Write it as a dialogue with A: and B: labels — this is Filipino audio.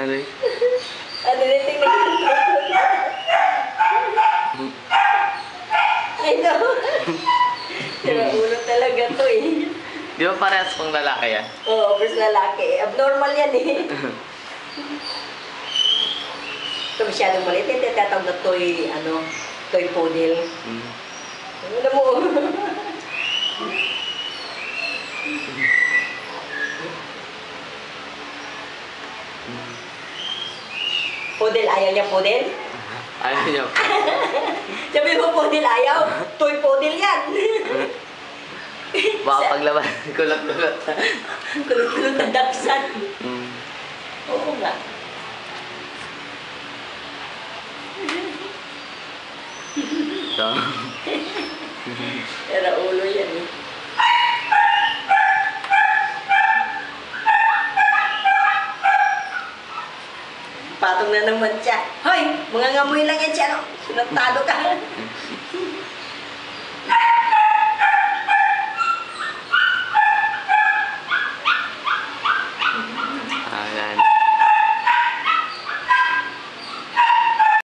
A: Ano eh?
B: Ano rin tingnan ko? Ay, no. Sira ulo talaga to eh.
A: Di ba parehas pang lalaki yan?
B: Oo, first lalaki. Abnormal yan eh. Ito masyadong maliit. Ito tatawag na toy, toy poodle. Ano mo? Poodle, ayaw niya poodle?
A: Ayaw niya po.
B: Sabi mo poodle ayaw? Toy poodle yan.
A: Baka paglaban, kulot-kulot.
B: Kulot-kulot ang daksan. Oo nga.
A: So,
B: Era ulo yan eh. Patong na naman siya. Hoy! Mga ngamoy lang yan siya, no? Sinatado ka.